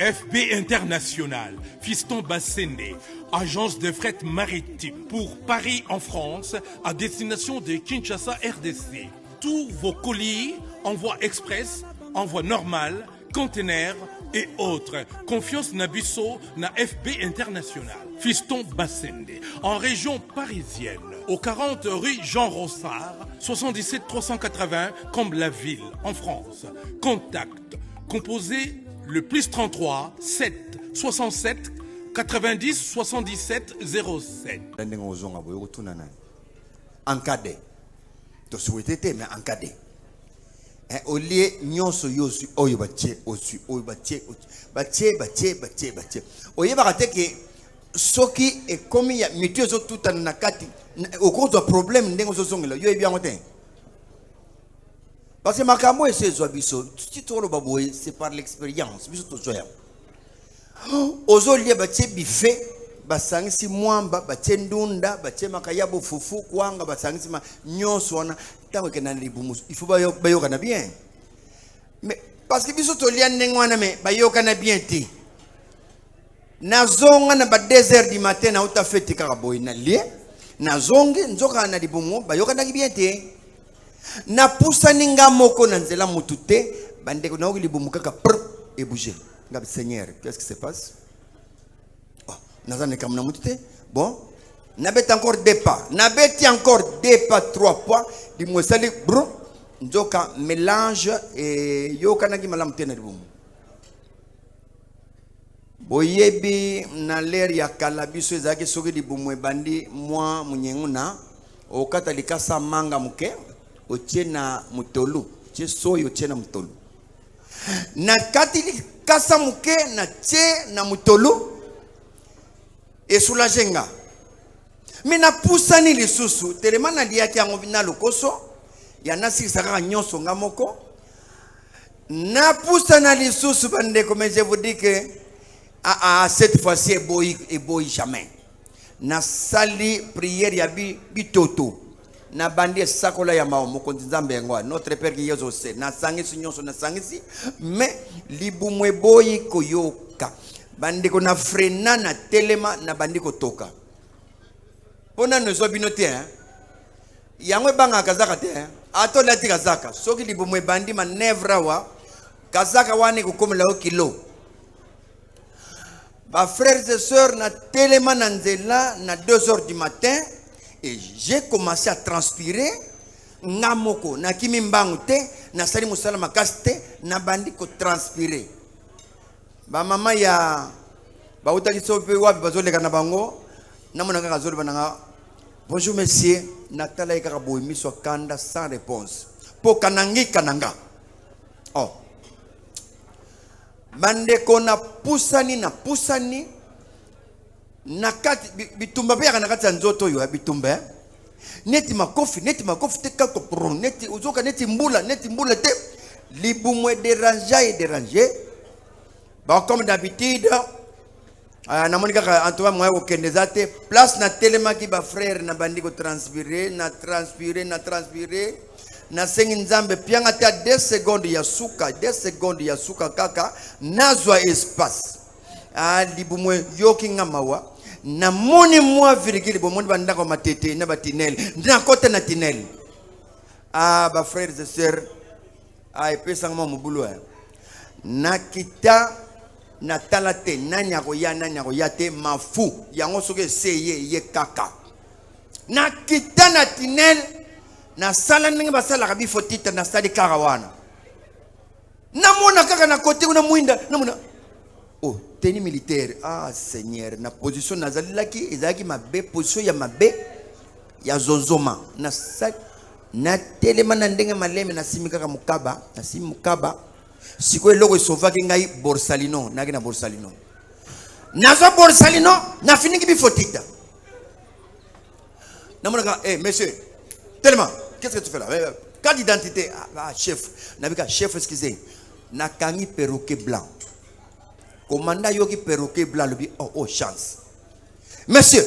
FB International, Fiston Bassende, agence de fret maritime pour Paris en France, à destination de Kinshasa RDC. Tous vos colis, envoi express, envoi normal, conteneurs et autres. Confiance Nabisso na FB International. Fiston Bassende, en région parisienne, au 40 rue Jean Rossard, 77 380 Comble-la-Ville, en France. Contact, composé le plus 33 7 67 90 77 07. Encadré. Tu souhaitais, mais encadré. Au lieu nyonso yosu oyo batie osu oyo batie oyo bakate ke soki e komi ya mitu zo tuta na kati au cause de problème ndengo zo songela yo ebia ngote parce que makambo ese zo biso ti tolo baboye c'est par l'expérience biso to zoya ozo lié batie bife basangisi mwamba batie ndunda batie makayabo fufu kwanga basangisi ma nyonso wana tango ke na libumu il faut bayoka na bien mais parce que biso to lia ndengwana me bayoka na bien ti na zonga na ba 2h du matin na uta fete kaka boy na lie na zonge nzoka na libumu bayoka na bien ti na pusa ninga moko na nzela mutute bandeko na libumu kaka et bouger ngab seigneur qu'est-ce qui se passe bon, n'abet encore deux pas, n'abet encore deux pas, trois pas, dis-moi ça, bro, nzoka mélange et yokanagi malam tena boum. Boyebi na l'air ya kalabiso ezaki soki di boum bandi moi munyenguna o katalika sa manga muke o tiena mutolu, tie soyo tiena mutolu. Na katili kasa muke na tie na mutolu. Et soulagenga. Mais na poussani les sous tellement na liaki yango na lokoso ya nasi saka nyonso ngamoko na poussana les sous bande comme je vous dis que cette fois-ci et boy jamais na sali prière ya bitoto na bande sakola ya mao mokonzi nzambe ngwa notre père qui yezo se na sangisi nyonso na sangisi mais libumwe boy koyoka bandiko na frena na telema na bandiko toka pona nozo binote hein yangwe banga kazaka te hein ato lati kazaka soki libumwe bandi manevra wa kazaka wane ko komela o kilo ba frères et sœurs na telema na nzela na 2h du matin et j'ai commencé à transpirer ngamoko na kimi mbangu te na sali musala makaste na bandiko transpirer ba mama ya ba utaki sope wapi bazoleka na bango namona kaka zoli bananga bonjour monsieur natala ikaka boimi so kanda sans réponse po kanangi kananga oh bande kona pusani na kati bitumba pe kana kati nzoto yo bitumba neti makofi te kako pro neti uzoka neti mbula te libumwe déranger. Bon, comme d'habitude, na monika ka Antoine moi au Kendezate, place na telema ki ba frère na bandiko transpirer, na sengi nzambe pianga ta 2 secondes ya suka kaka nazwa espace. Libumwe yoki ngamawa na moni moi virgule bomoni bandako matete na batinel, na kote na tinel. Ba frères et sœurs, pesa ngama mubulu na kita na talate nanya ko ya te mafu yango soke seye ye kaka na kita na tinel na sala ninga basala ka bifotita na stadi karawana na mona kaka na kote kuna muinda na mona oh tenue militaire seigneur na position nazalaki ezaki mabe position ya mabe ya zozoma na sa na telema na ndenge maleme na simika ka mukaba na simukaba siko eloko esovaki ngai borsalino naki na borsalino nazo borsalino na finiki bifotita namona monsieur tellement qu'est-ce que tu fais là carte d'identité chef nabika chef excusez na kangi perroquet blanc commanda yoki perroquet blanc lobi oh chance monsieur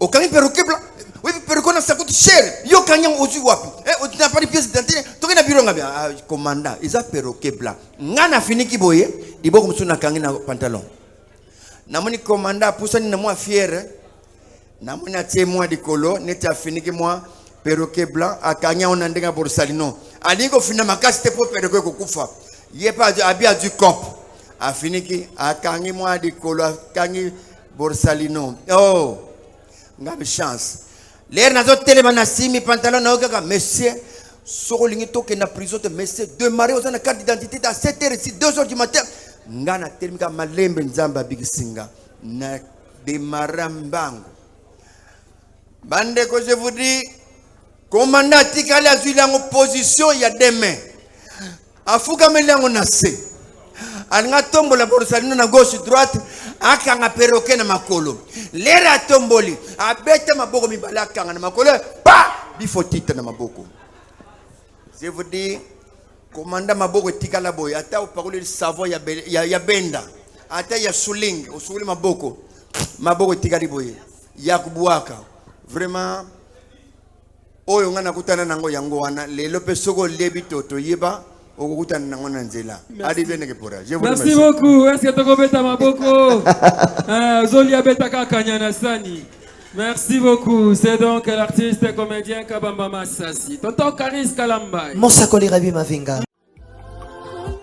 au kangi perroquet blanc oui perroquet ça coûte cher yo kanyang ozu wapi tu n'as pas de pièce d'identité toki na bureau ngabia commanda isa perroquet blanc ngana finiki boye Liboko musu nakangi na pantalon. Namoni commanda pusani na moi fier. Namoni atie moi dikolo neti afiniki moi perroquet blanc akanya onandenga borsalino. Alingo fina makasi te po perroquet kokufa. Yepa abia du camp. Afiniki akangi moi dikolo akangi borsalino. Oh, ngabe chance. L'air nazo telema na simi pantalon na okaka monsieur soko lingi toke na prison de monsieur démarrer aux carte d'identité à 7h ici 2h du matin. Ngana telemika malembe nzamba bigisinga na demarambango. Bande ko je vous dis commandant tikali azuli en opposition ya demain. Afuka melango na se. Alinga tombola borsalino na gauche droite akanga perroquet na makolo. Lera tomboli abete maboko mibala akanga na makolo pa bifotita na maboko. Je vous dis commandant maboko tikala boy ata uparole savon ya benda ata ya suling usuli maboko tikali boy ya kubuaka vraiment oyo ngana kutana nango yango wana lelo pesoko lebi toto yeba. Merci beaucoup. Est-ce que tu as maboko? Zolia Betaka Kanyana Sani. Merci beaucoup. C'est donc l'artiste et comédien Kabamba Massassi. Tonton Karis Kalamba. Monsakoli Rabi Mavinga.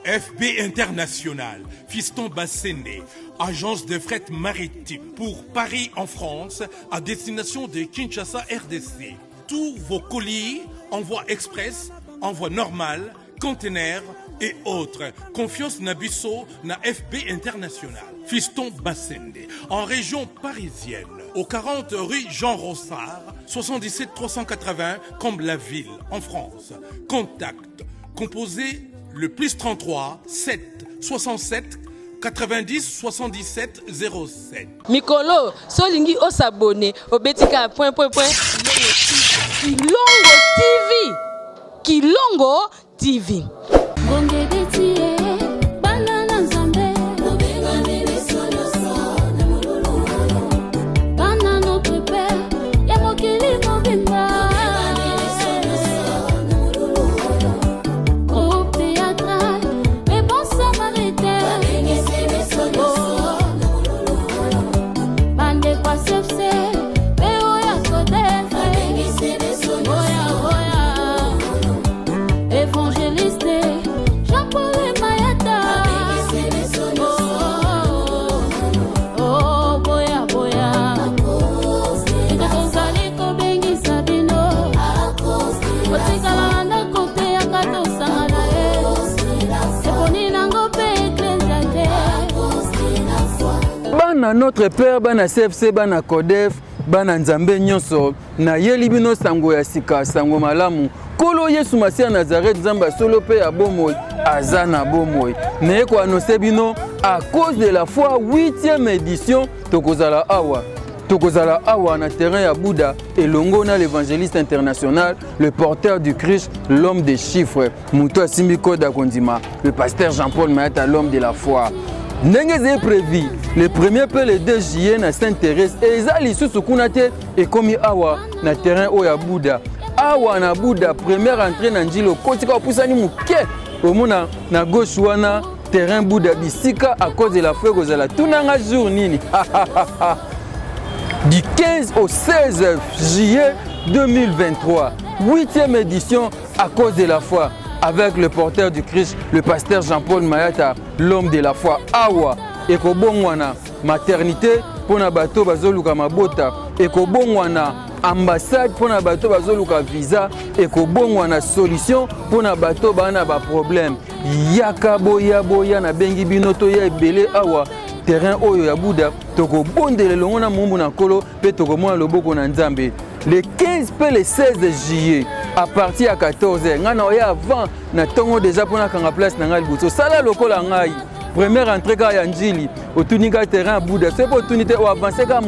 FB International, Fiston Bassende, agence de fret maritime pour Paris en France, à destination de Kinshasa RDC. Tous vos colis, envoi express, envoi normal, conteneurs et autres. Confiance Nabisso na FB International. Fiston Bassende, en région parisienne, au 40 rue Jean Rossard, 77 380 Comble-la-Ville, en France. Contact, composé le +33 7 67 90 77 07. Mikolo, solingi o s'abonner au betika point. Kilongo TV. Notre père bana CFC bana Codef bana Nzambe nyonso na yelibino sango ya sika sango malamu kolo Yesu Masia Nazareth Zamba solo pe ya bomoi azana bomoi ne ko annoncer bino à cause de la foi 8e édition tokozala awa na terrain ya Bouddha et longo na l'évangéliste international le porteur du Christ l'homme des chiffres Muto Simbiko da Kondima le pasteur Jean-Paul Mayata l'homme de la foi. N'engeze prévu le premier peu le 2 juillet na Sainte-Thérèse et ezali susu kunate et komi awa na terrain oya Bouddha awa na Bouddha première entrée na njilo kotika opusani muke omona na gauche wana terrain Bouddha bisika à cause de la feu kozala tunanga jour nini du 15 au 16 juillet 2023 8e édition à cause de la foi avec le porteur du Christ, le pasteur Jean-Paul Mayata, l'homme de la foi, awa, ekobongwana maternité pour na bato bazoluka mabota, ekobongwana ambassade pour na bato bazoluka visa, ekobongwana solution pour na bato bana ba problème. Yaka boya na bengi binoto ya ebele awa terrain oyo ya Bouddha, toko bondele longo na mumbu na kolo, pe toko mona loboko na Nzambe. Le 15 et le 16 juillet, à partir de 14h, on a avant, on a déjà pris la place dans le Bousso. Ça là, le ngai. Première entrée à Yanjili, au Tunika terrain à Bouddha. C'est pour opportunité au avancer à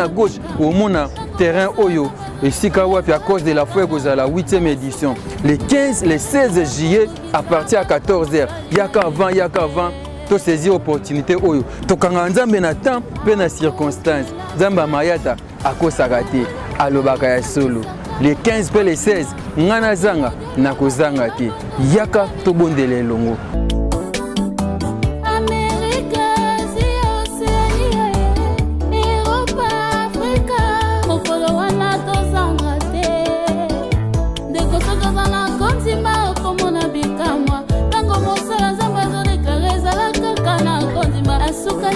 gauche, au Mona terrain Oyo. Et si à cause de la foi, vous avez la 8e édition. Le 15 et le 16 juillet, à partir de 14h, il y a qu'avant. To saisir opportunité oyo to kanga Nzambe na temps pe na circonstance Nzamba Mayata akosaka te alobaka ya solo le 15 pe le 16 ngana zanga na kozanga te yaka to bondele longo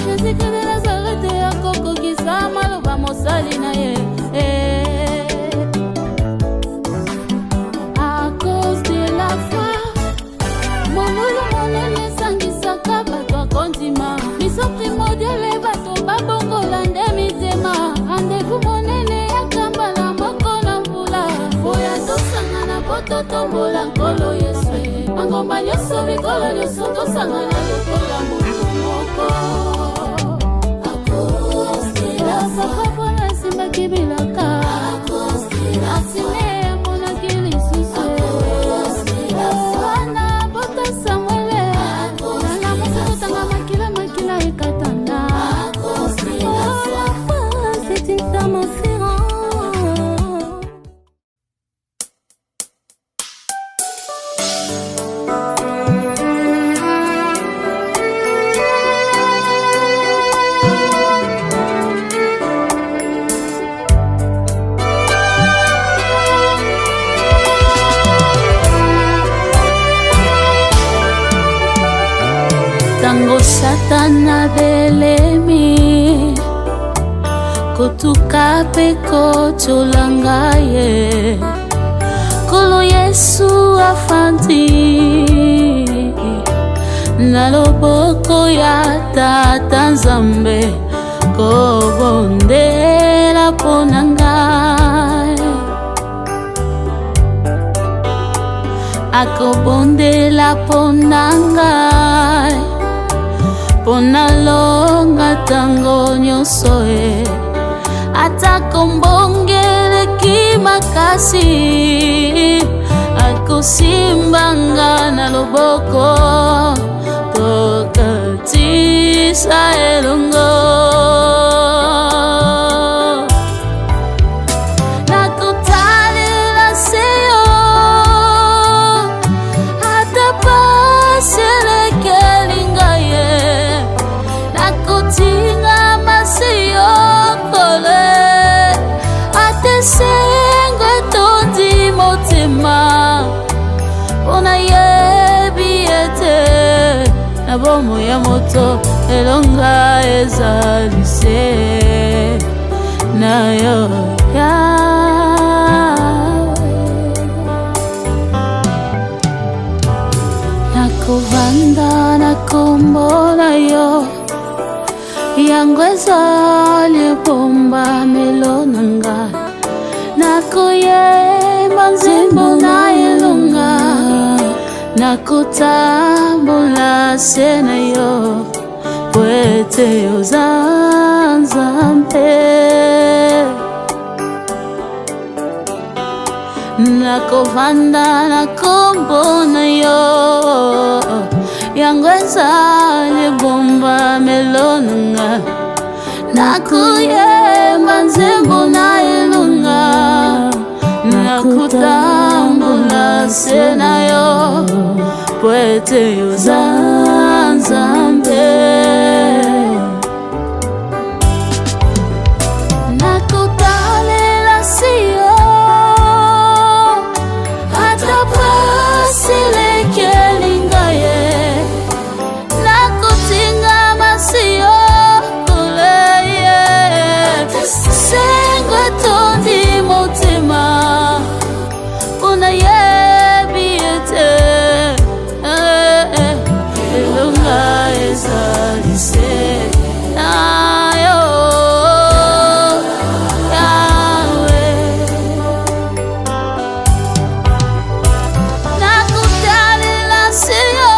Jésus-Christ de Nazareth akokokisa maloba mosali na ye. À cause de la foi, molulu monene sangisaka bato akondima. Miso primordial bato babongola nde mitema. Rendez-vous monene yakambala moko na mbula. Oya tosangana poto tombola nkolo Yesu. Mangomba nyonso mikolo nyonso tosangana lokola mungu moko. À cause de la foi, papa na simba kibilaka. À cause de la foi. Tango satana belemi kotuka pe kotolanga ye kolo Yesu afandi na loboko ya tata Nzambe kobondela ponanga akobondela ponanga pona longa tango nyonso e atakombongele kimakasi akosimbanga na loboko tokatisa elongo nakotalela seyo atapaselekeli tinga masiyo kole atesengwe tondi motema ona yebi ete na bomo ya moto elonga ezalise na yo nakovanda nakombola yo yango ezali bomba melonanga nakoyemba nzembo na elonga nakotambola se na yo po ete oza Nzambe nakovanda nakombo na yo yango ezali bomba melonanga nakuyemba nzembo na elonga nakutambola se na yo po ete oza Nzambe nakutalela siyo atapaselekeli ngaye nakutinga masiyo kuleye sengwe tondi motema una yebi ete elonga ezalise nayo yawe nakutalela siyo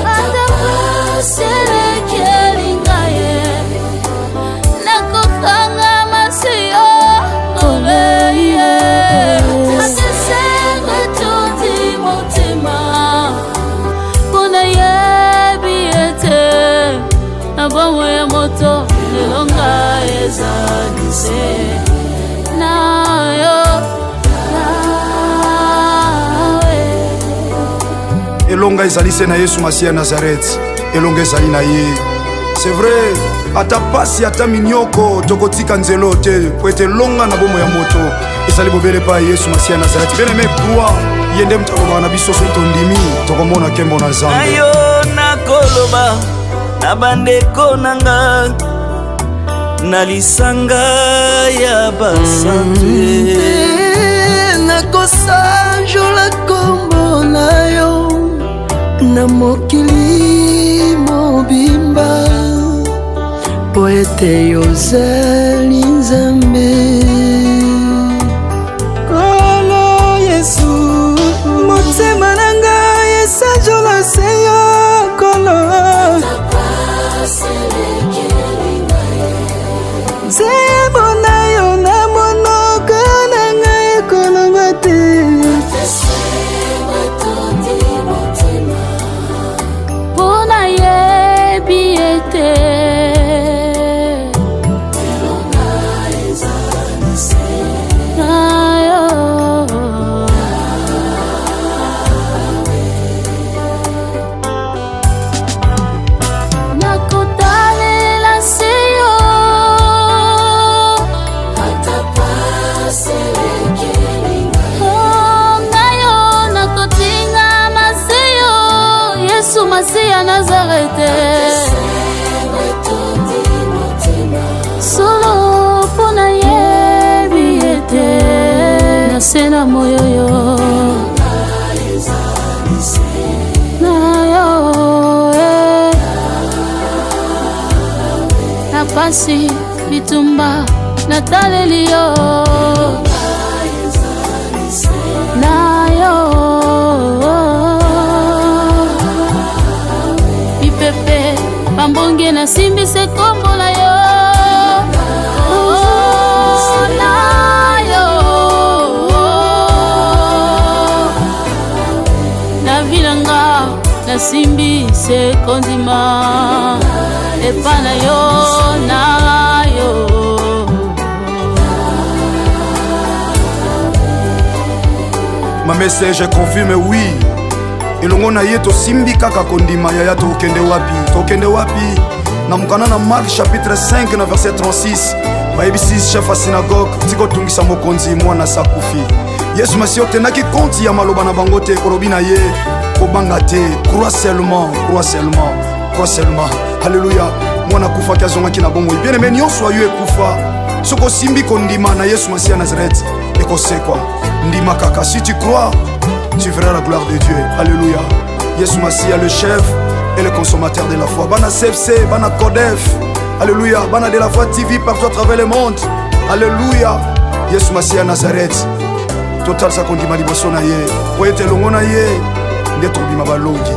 atapaselekeli ngaye nakokanga masiyo koleye atesengwe tondi motema kuna yebi ete na bomo ya moto elonga ezalise nayo yawe elonga ezalise na Yesu Masiya Nazareth elonga ezali na ye. C'est vrai ata pasi ata minyoko tokotika nzelo te po ete longa na bomo ya moto ezali bobele pa Yesu Masiya Nazareth. Bien aimé croix yende mtakobana biso so tondimi tokomona kembo na Nzambe ayo nakoloba na bandeko nanga na lisanga ya basantu nakosanjola kombo na yo na mokili mobimba po ete yozali nzambe kolo yesu motema na ngai esanjola se yo kolo nzembo na yo na monoko na ngai ekoloba te mpona yebi ete Masiya Nazarete solo pona yebi ete nasena moyoyo na yo na pasi bitumba nataleli yo na yo Bambonge na simbi se kombo na yo na yo na vilanga na simbi se kondima epa na yo na yo Ma message confirme oui. elongo na ye tosimbi kaka kondima yaya tokende wapi na mokanda na Marc chapitre 5 na verset 36 bayebisi chef ya synagogue tikotungisa mokonzi mwana sakufi yesu masiya otendaki konti ya maloba na bango te kolobi na ye kobanga te crois seulement halleluya mwana kufaki azongaki na bomoi bien aimé nyonso ayo ekufa soki osimbi kondima na yesu masiya Nazareth ekosekwa ndima kaka si tu crois tu verras la gloire de Dieu. Alléluia. Yesu Masiya, le chef et le consommateur de la foi. Bana CFC, Bana Kodef. Alléluia. Bana de la foi TV partout à travers le monde. Alléluia. Yesu Masiya Nazareth. Total sa kondima liboso na ye. Po ete longo na ye. Nde tobima balongi.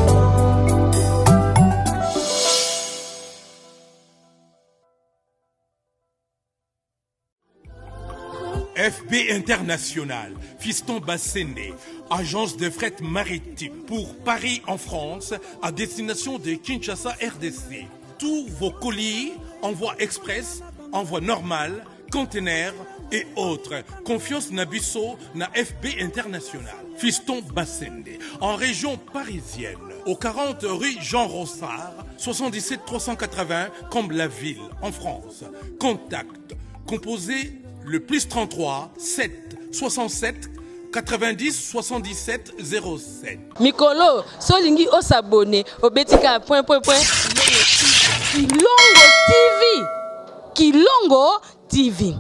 FB International, Fiston Bassende, agence de fret maritime pour Paris en France, à destination de Kinshasa RDC. Tous vos colis, envoi express, envoi normal, conteneurs et autres. Confiance Nabisso na FB International. Fiston Bassende, en région parisienne, au 40 rue Jean Rossard, 77 380 Comble-la-Ville, en France. Contact, composé le plus 33 7 67 90 77 07. Mikolo, solingi osabone, obetika point. Kilongo TV.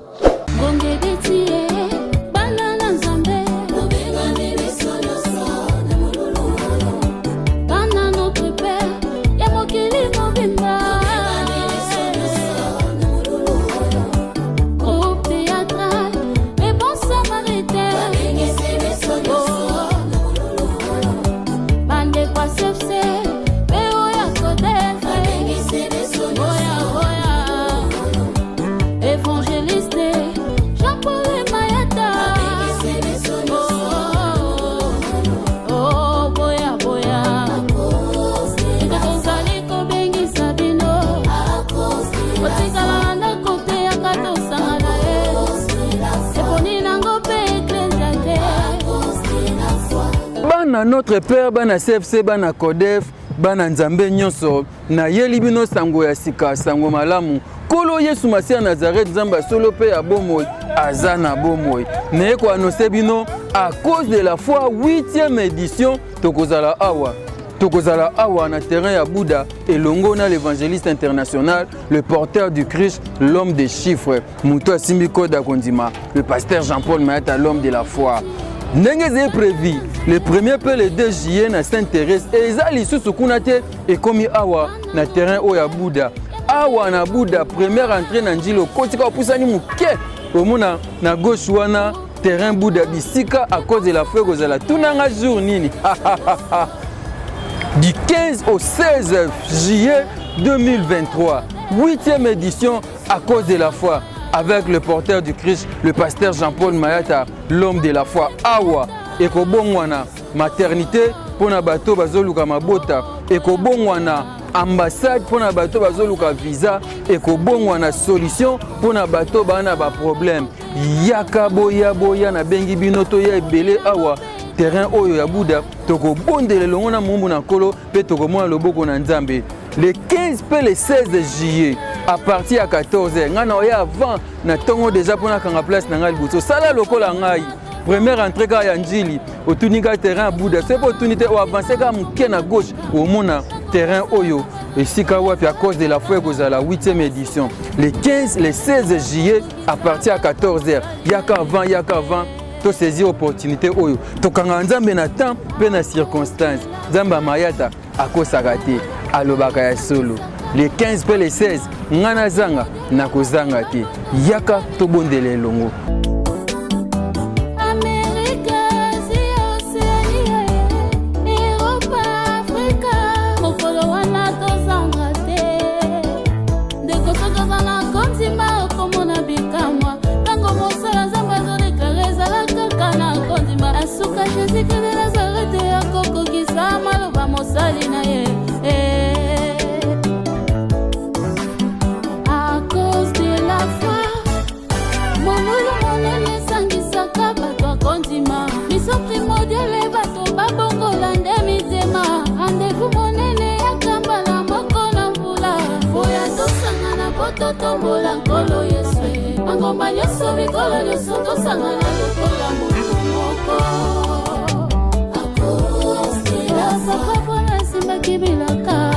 Bana notre père, bana CFC, bana Kodef, bana Nzambe nyonso, na yelibino sango ya sika, sango malamu. Kolo Yesu Masiya Nazareth Nzamba solo pe ya bomoi, azana bomoi. Ne ko annoncer bino à cause de la foi 8e édition tokozala awa. tokozala awa na terrain ya Bouddha et longo na l'évangéliste international, le porteur du Christ, l'homme des chiffres, Mouto Simbi Koda Kondima, le pasteur Jean-Paul Mayata, l'homme de la foi. Ndenge est prévu, le 1er pe le 2 juillet na Sainte-Thérèse et ezali susu kuna te et komi awa na terrain oya Bouddha. Awa na Bouddha première entrée na njilo kotika opusani muke omona na gauche wana terrain Bouddha bisika à cause de la foi kozala tunanga jour nini. Du 15 au 16 juillet 2023, 8e édition à cause de la foi, avec le porteur du Christ, le pasteur Jean-Paul Mayata, l'homme de la foi, awa, ekobongwana maternité pour na bato bazoluka mabota, ekobongwana ambassade pour na bato bazoluka visa, ekobongwana solution pour na bato bana ba problème. Yaka boya boya na bengi binoto ya ebele awa. Terrain oyo ya Bouddha toko bondele longo na mumbu na kolo pe toko mona loboko na nzambe. Le 15 pe le 16 juillet à partir à 14h ngana oya avant na tongo déjà pona kanga place na ngali buto sala lokola ngai première entrée ka ya njili otunika terrain Bouddha c'est pour tunité o avancer ka muke na gauche au mona terrain oyo et sika wapi à cause de la foi kozala la 8e édition le 15 le 16 juillet à partir à 14h yaka avant to saisir opportunité oyo tokanga nzambe na temps pe na circonstance nzamba Mayata akosaka te alobaka ya solo le 15 pe le 16 ngana zanga na kozanga te yaka to bondele longo Jésus que de Nazareth ya koko kisama loba mosali na ye à cause de la foi monolo monene sangisaka bato akondima biso primordiale bato babongola nde mitema rendez-vous monene ya kambala moko na mbula oya tosangana po totombola nkolo yesu bangomba nyonso mikolo nyonso tosangana lokola molu moko Sakapona simba kibilaka